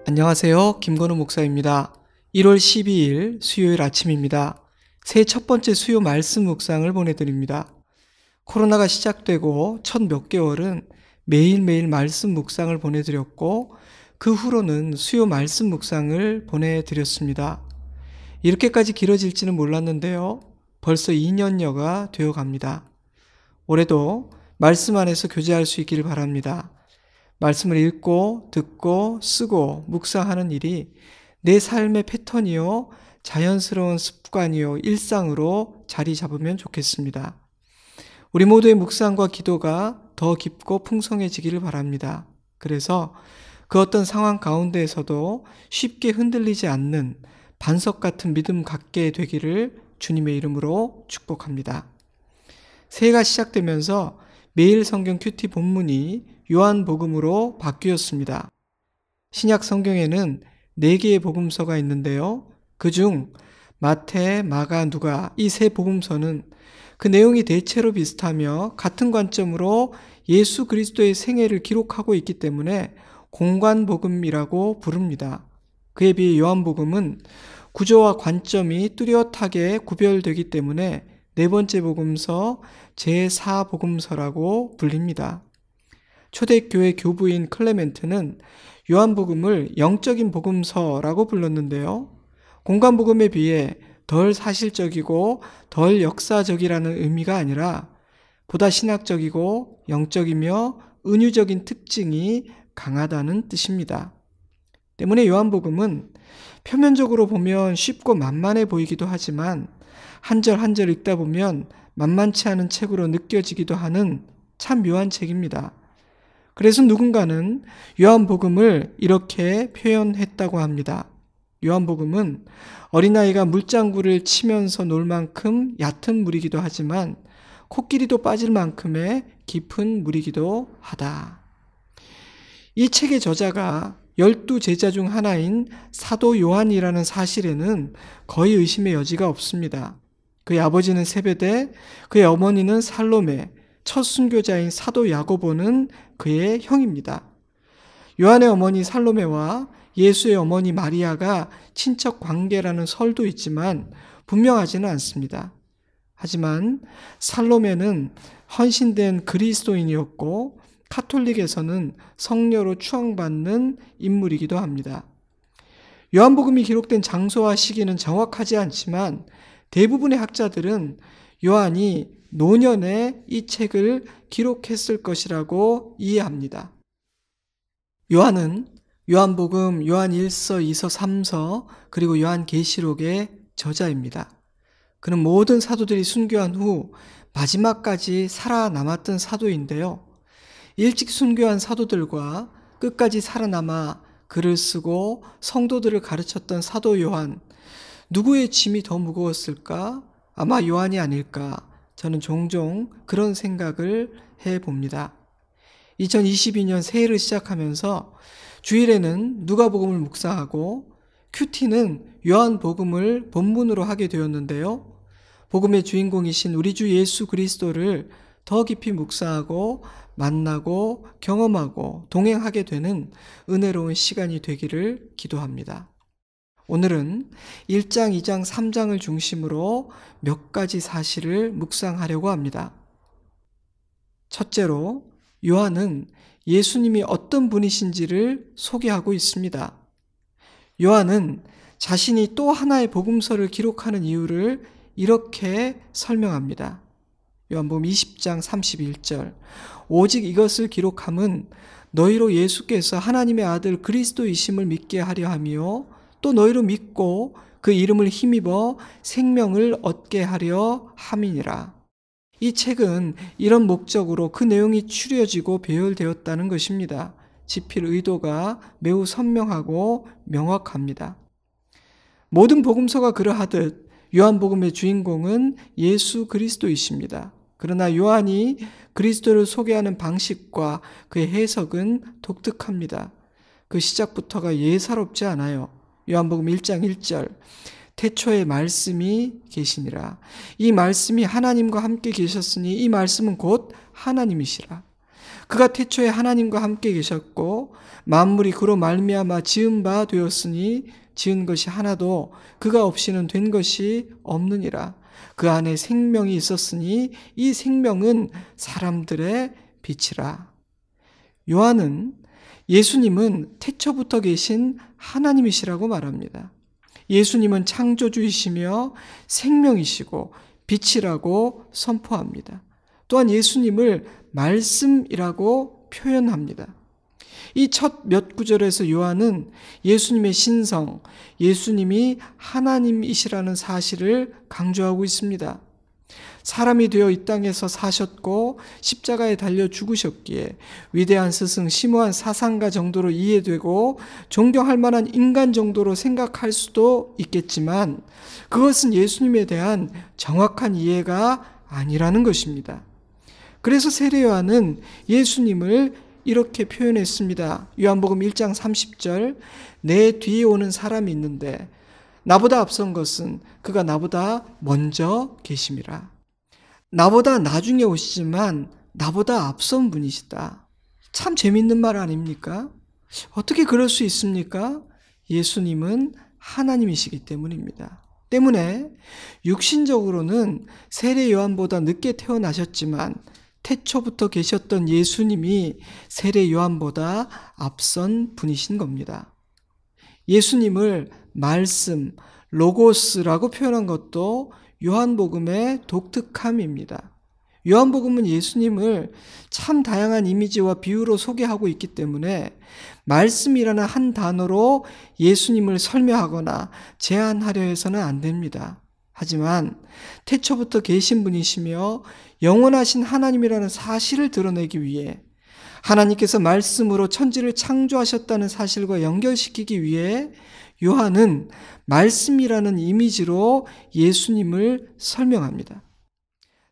안녕하세요. 김건우 목사입니다. 1월 12일 수요일 아침입니다. 새해 첫 번째 수요 말씀 묵상을 보내드립니다. 코로나가 시작되고 첫 몇 개월은 매일매일 말씀 묵상을 보내드렸고 그 후로는 수요 말씀 묵상을 보내드렸습니다. 이렇게까지 길어질지는 몰랐는데요. 벌써 2년여가 되어갑니다. 올해도 말씀 안에서 교제할 수 있기를 바랍니다. 말씀을 읽고 듣고 쓰고 묵상하는 일이 내 삶의 패턴이요, 자연스러운 습관이요, 일상으로 자리 잡으면 좋겠습니다. 우리 모두의 묵상과 기도가 더 깊고 풍성해지기를 바랍니다. 그래서 그 어떤 상황 가운데에서도 쉽게 흔들리지 않는 반석 같은 믿음 갖게 되기를 주님의 이름으로 축복합니다. 새해가 시작되면서 매일 성경 큐티 본문이 요한복음으로 바뀌었습니다. 신약 성경에는 4개의 복음서가 있는데요. 그중 마태, 마가, 누가 이 세 복음서는 그 내용이 대체로 비슷하며 같은 관점으로 예수 그리스도의 생애를 기록하고 있기 때문에 공관복음이라고 부릅니다. 그에 비해 요한복음은 구조와 관점이 뚜렷하게 구별되기 때문에 4번째 복음서 제4복음서라고 불립니다. 초대교회 교부인 클레멘트는 요한복음을 영적인 복음서라고 불렀는데요. 공관복음에 비해 덜 사실적이고 덜 역사적이라는 의미가 아니라 보다 신학적이고 영적이며 은유적인 특징이 강하다는 뜻입니다. 때문에 요한복음은 표면적으로 보면 쉽고 만만해 보이기도 하지만 한 절 한 절 읽다 보면 만만치 않은 책으로 느껴지기도 하는 참 묘한 책입니다. 그래서 누군가는 요한복음을 이렇게 표현했다고 합니다. 요한복음은 어린아이가 물장구를 치면서 놀 만큼 얕은 물이기도 하지만 코끼리도 빠질 만큼의 깊은 물이기도 하다. 이 책의 저자가 12제자 중 하나인 사도 요한이라는 사실에는 거의 의심의 여지가 없습니다. 그의 아버지는 세베대, 그의 어머니는 살로메, 첫 순교자인 사도 야고보는 그의 형입니다. 요한의 어머니 살로메와 예수의 어머니 마리아가 친척 관계라는 설도 있지만 분명하지는 않습니다. 하지만 살로메는 헌신된 그리스도인이었고 카톨릭에서는 성녀로 추앙받는 인물이기도 합니다. 요한복음이 기록된 장소와 시기는 정확하지 않지만 대부분의 학자들은 요한이 노년에 이 책을 기록했을 것이라고 이해합니다. 요한은 요한복음, 요한 1서, 2서, 3서, 그리고 요한계시록의 저자입니다. 그는 모든 사도들이 순교한 후 마지막까지 살아남았던 사도인데요. 일찍 순교한 사도들과 끝까지 살아남아 글을 쓰고 성도들을 가르쳤던 사도 요한, 누구의 짐이 더 무거웠을까? 아마 요한이 아닐까? 저는 종종 그런 생각을 해봅니다. 2022년 새해를 시작하면서 주일에는 누가복음을 묵상하고 큐티는 요한복음을 본문으로 하게 되었는데요. 복음의 주인공이신 우리 주 예수 그리스도를 더 깊이 묵상하고 만나고 경험하고 동행하게 되는 은혜로운 시간이 되기를 기도합니다. 오늘은 1장, 2장, 3장을 중심으로 몇 가지 사실을 묵상하려고 합니다. 첫째로 요한은 예수님이 어떤 분이신지를 소개하고 있습니다. 요한은 자신이 또 하나의 복음서를 기록하는 이유를 이렇게 설명합니다. 요한복음 20장 31절 오직 이것을 기록함은 너희로 예수께서 하나님의 아들 그리스도이심을 믿게 하려 하며 또 너희로 믿고 그 이름을 힘입어 생명을 얻게 하려 함이니라. 이 책은 이런 목적으로 그 내용이 추려지고 배열되었다는 것입니다. 집필 의도가 매우 선명하고 명확합니다. 모든 복음서가 그러하듯 요한복음의 주인공은 예수 그리스도이십니다. 그러나 요한이 그리스도를 소개하는 방식과 그의 해석은 독특합니다. 그 시작부터가 예사롭지 않아요. 요한복음 1장 1절 태초에 말씀이 계시니라. 이 말씀이 하나님과 함께 계셨으니 이 말씀은 곧 하나님이시라. 그가 태초에 하나님과 함께 계셨고 만물이 그로 말미암아 지은 바 되었으니 지은 것이 하나도 그가 없이는 된 것이 없느니라. 그 안에 생명이 있었으니 이 생명은 사람들의 빛이라. 요한은 예수님은 태초부터 계신 하나님이시라고 말합니다. 예수님은 창조주이시며 생명이시고 빛이라고 선포합니다. 또한 예수님을 말씀이라고 표현합니다. 이 첫 몇 구절에서 요한은 예수님의 신성, 예수님이 하나님이시라는 사실을 강조하고 있습니다. 사람이 되어 이 땅에서 사셨고 십자가에 달려 죽으셨기에 위대한 스승 심오한 사상가 정도로 이해되고 존경할 만한 인간 정도로 생각할 수도 있겠지만 그것은 예수님에 대한 정확한 이해가 아니라는 것입니다. 그래서 세례 요한은 예수님을 이렇게 표현했습니다. 요한복음 1장 30절, 내 뒤에 오는 사람이 있는데 나보다 앞선 것은 그가 나보다 먼저 계심이라. 나보다 나중에 오시지만 나보다 앞선 분이시다. 참 재밌는 말 아닙니까? 어떻게 그럴 수 있습니까? 예수님은 하나님이시기 때문입니다. 때문에 육신적으로는 세례 요한보다 늦게 태어나셨지만 태초부터 계셨던 예수님이 세례 요한보다 앞선 분이신 겁니다. 예수님을 말씀, 로고스라고 표현한 것도 요한복음의 독특함입니다. 요한복음은 예수님을 참 다양한 이미지와 비유로 소개하고 있기 때문에 말씀이라는 한 단어로 예수님을 설명하거나 제한하려 해서는 안 됩니다. 하지만 태초부터 계신 분이시며 영원하신 하나님이라는 사실을 드러내기 위해 하나님께서 말씀으로 천지를 창조하셨다는 사실과 연결시키기 위해 요한은 말씀이라는 이미지로 예수님을 설명합니다.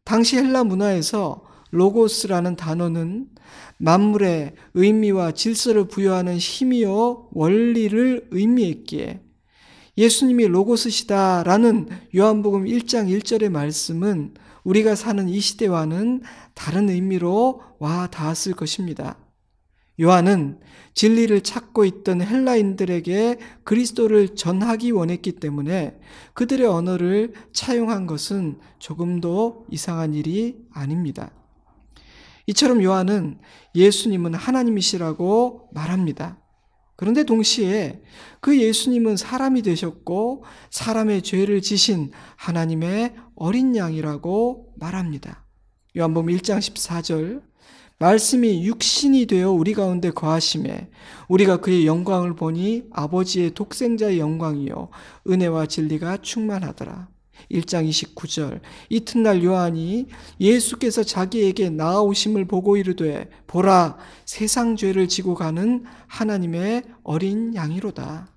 당시 헬라 문화에서 로고스라는 단어는 만물의 의미와 질서를 부여하는 힘이요 원리를 의미했기에 예수님이 로고스시다라는 요한복음 1장 1절의 말씀은 우리가 사는 이 시대와는 다른 의미로 와 닿았을 것입니다. 요한은 진리를 찾고 있던 헬라인들에게 그리스도를 전하기 원했기 때문에 그들의 언어를 차용한 것은 조금도 이상한 일이 아닙니다. 이처럼 요한은 예수님은 하나님이시라고 말합니다. 그런데 동시에 그 예수님은 사람이 되셨고 사람의 죄를 지신 하나님의 어린 양이라고 말합니다. 요한복음 1장 14절, 말씀이 육신이 되어 우리 가운데 거하심에 우리가 그의 영광을 보니 아버지의 독생자의 영광이요 은혜와 진리가 충만하더라. 1장 29절, 이튿날 요한이 예수께서 자기에게 나아오심을 보고 이르되 보라 세상 죄를 지고 가는 하나님의 어린 양이로다.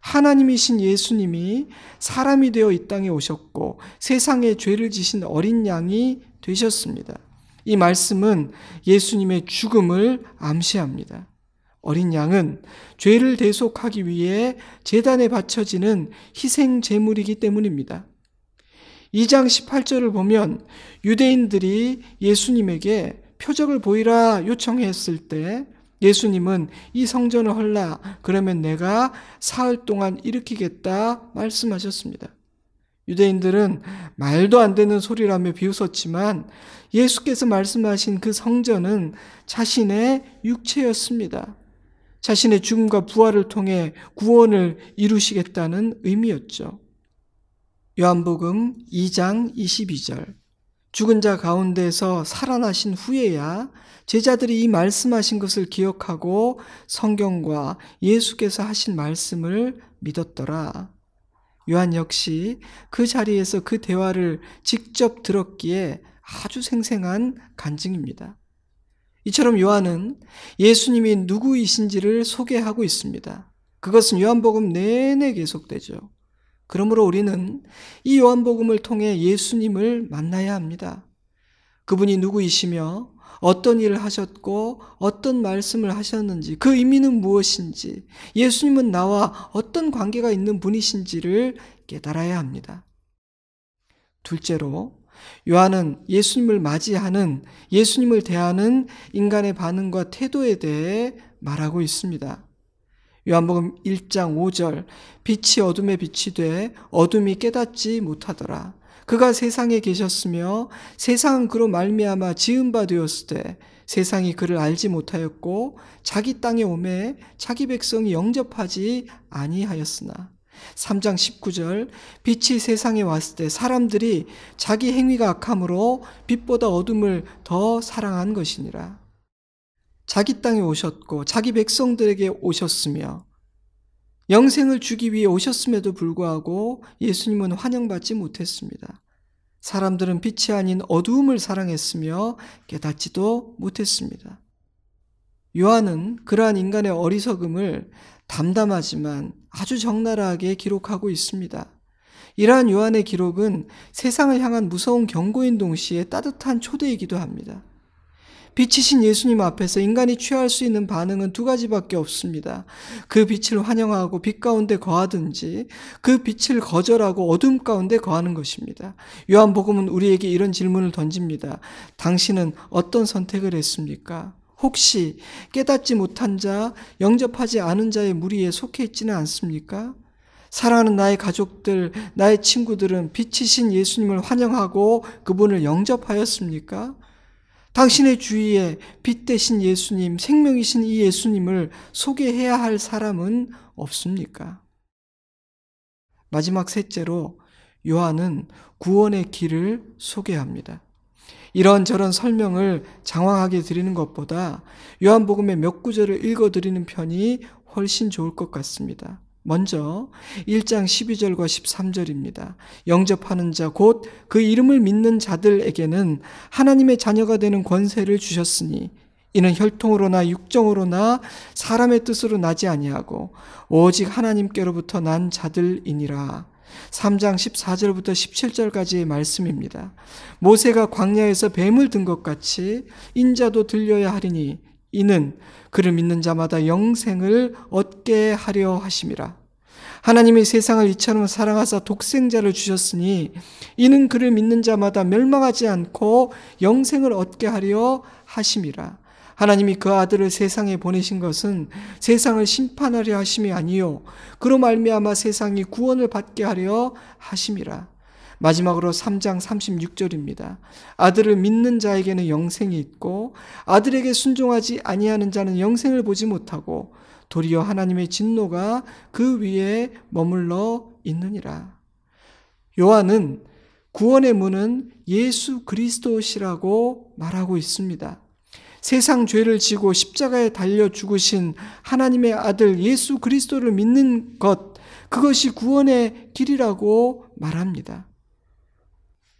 하나님이신 예수님이 사람이 되어 이 땅에 오셨고 세상의 죄를 지신 어린 양이 되셨습니다. 이 말씀은 예수님의 죽음을 암시합니다. 어린 양은 죄를 대속하기 위해 제단에 바쳐지는 희생 제물이기 때문입니다. 2장 18절을 보면 유대인들이 예수님에게 표적을 보이라 요청했을 때 예수님은 이 성전을 헐라 그러면 내가 사흘 동안 일으키겠다 말씀하셨습니다. 유대인들은 말도 안 되는 소리라며 비웃었지만 예수께서 말씀하신 그 성전은 자신의 육체였습니다. 자신의 죽음과 부활을 통해 구원을 이루시겠다는 의미였죠. 요한복음 2장 22절, 죽은 자 가운데서 살아나신 후에야 제자들이 이 말씀하신 것을 기억하고 성경과 예수께서 하신 말씀을 믿었더라. 요한 역시 그 자리에서 그 대화를 직접 들었기에 아주 생생한 간증입니다. 이처럼 요한은 예수님이 누구이신지를 소개하고 있습니다. 그것은 요한복음 내내 계속되죠. 그러므로 우리는 이 요한복음을 통해 예수님을 만나야 합니다. 그분이 누구이시며 어떤 일을 하셨고 어떤 말씀을 하셨는지 그 의미는 무엇인지 예수님은 나와 어떤 관계가 있는 분이신지를 깨달아야 합니다. 둘째로 요한은 예수님을 맞이하는, 예수님을 대하는 인간의 반응과 태도에 대해 말하고 있습니다. 요한복음 1장 5절, 빛이 어둠에 빛이 돼 어둠이 깨닫지 못하더라. 그가 세상에 계셨으며 세상은 그로 말미암아 지은 바 되었으되 세상이 그를 알지 못하였고 자기 땅에 오매 자기 백성이 영접하지 아니하였으나 3장 19절, 빛이 세상에 왔을 때 사람들이 자기 행위가 악함으로 빛보다 어둠을 더 사랑한 것이니라. 자기 땅에 오셨고 자기 백성들에게 오셨으며 영생을 주기 위해 오셨음에도 불구하고 예수님은 환영받지 못했습니다. 사람들은 빛이 아닌 어두움을 사랑했으며 깨닫지도 못했습니다. 요한은 그러한 인간의 어리석음을 담담하지만 아주 적나라하게 기록하고 있습니다. 이러한 요한의 기록은 세상을 향한 무서운 경고인 동시에 따뜻한 초대이기도 합니다. 빛이신 예수님 앞에서 인간이 취할 수 있는 반응은 두 가지밖에 없습니다. 그 빛을 환영하고 빛 가운데 거하든지 그 빛을 거절하고 어둠 가운데 거하는 것입니다. 요한복음은 우리에게 이런 질문을 던집니다. 당신은 어떤 선택을 했습니까? 혹시 깨닫지 못한 자, 영접하지 않은 자의 무리에 속해 있지는 않습니까? 사랑하는 나의 가족들, 나의 친구들은 빛이신 예수님을 환영하고 그분을 영접하였습니까? 당신의 주위에 빛 되신 예수님, 생명이신 이 예수님을 소개해야 할 사람은 없습니까? 마지막 셋째로 요한은 구원의 길을 소개합니다. 이런저런 설명을 장황하게 드리는 것보다 요한복음의 몇 구절을 읽어드리는 편이 훨씬 좋을 것 같습니다. 먼저 1장 12절과 13절입니다. 영접하는 자 곧 그 이름을 믿는 자들에게는 하나님의 자녀가 되는 권세를 주셨으니 이는 혈통으로나 육정으로나 사람의 뜻으로 나지 아니하고 오직 하나님께로부터 난 자들이니라. 3장 14절부터 17절까지의 말씀입니다. 모세가 광야에서 뱀을 든 것 같이 인자도 들려야 하리니 이는 그를 믿는 자마다 영생을 얻게 하려 하심이라. 하나님이 세상을 이처럼 사랑하사 독생자를 주셨으니 이는 그를 믿는 자마다 멸망하지 않고 영생을 얻게 하려 하심이라. 하나님이 그 아들을 세상에 보내신 것은 세상을 심판하려 하심이 아니요 그로 말미암아 세상이 구원을 받게 하려 하심이라. 마지막으로 3장 36절입니다. 아들을 믿는 자에게는 영생이 있고 아들에게 순종하지 아니하는 자는 영생을 보지 못하고 도리어 하나님의 진노가 그 위에 머물러 있느니라. 요한은 구원의 문은 예수 그리스도시라고 말하고 있습니다. 세상 죄를 지고 십자가에 달려 죽으신 하나님의 아들 예수 그리스도를 믿는 것, 그것이 구원의 길이라고 말합니다.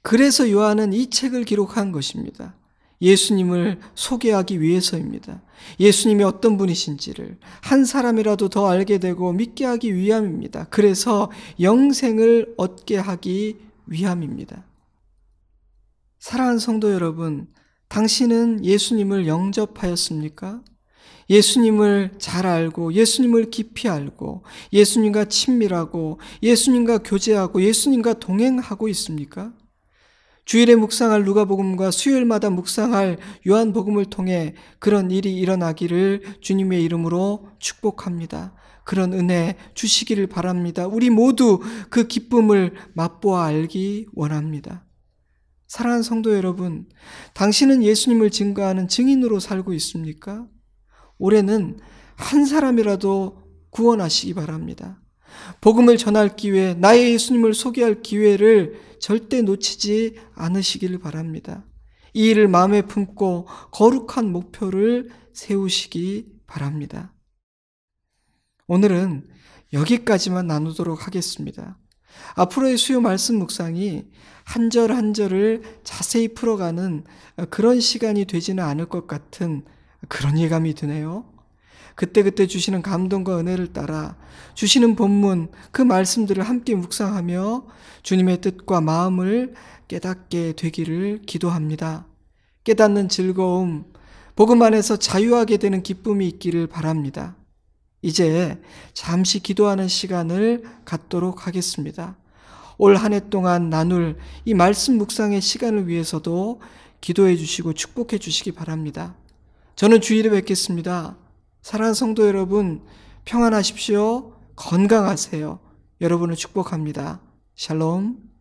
그래서 요한은 이 책을 기록한 것입니다. 예수님을 소개하기 위해서입니다. 예수님이 어떤 분이신지를 한 사람이라도 더 알게 되고 믿게 하기 위함입니다. 그래서 영생을 얻게 하기 위함입니다. 사랑하는 성도 여러분, 당신은 예수님을 영접하였습니까? 예수님을 잘 알고 예수님을 깊이 알고 예수님과 친밀하고 예수님과 교제하고 예수님과 동행하고 있습니까? 주일에 묵상할 누가복음과 수요일마다 묵상할 요한복음을 통해 그런 일이 일어나기를 주님의 이름으로 축복합니다. 그런 은혜 주시기를 바랍니다. 우리 모두 그 기쁨을 맛보아 알기 원합니다. 사랑하는 성도 여러분, 당신은 예수님을 증거하는 증인으로 살고 있습니까? 올해는 한 사람이라도 구원하시기 바랍니다. 복음을 전할 기회, 나의 예수님을 소개할 기회를 절대 놓치지 않으시기를 바랍니다. 이 일을 마음에 품고 거룩한 목표를 세우시기 바랍니다. 오늘은 여기까지만 나누도록 하겠습니다. 앞으로의 수요 말씀 묵상이 한 절 한 절을 자세히 풀어가는 그런 시간이 되지는 않을 것 같은 그런 예감이 드네요. 그때그때 주시는 감동과 은혜를 따라 주시는 본문, 그 말씀들을 함께 묵상하며 주님의 뜻과 마음을 깨닫게 되기를 기도합니다. 깨닫는 즐거움, 복음 안에서 자유하게 되는 기쁨이 있기를 바랍니다. 이제 잠시 기도하는 시간을 갖도록 하겠습니다. 올 한 해 동안 나눌 이 말씀 묵상의 시간을 위해서도 기도해 주시고 축복해 주시기 바랍니다. 저는 주일에 뵙겠습니다. 사랑하는 성도 여러분, 평안하십시오. 건강하세요. 여러분을 축복합니다. 샬롬.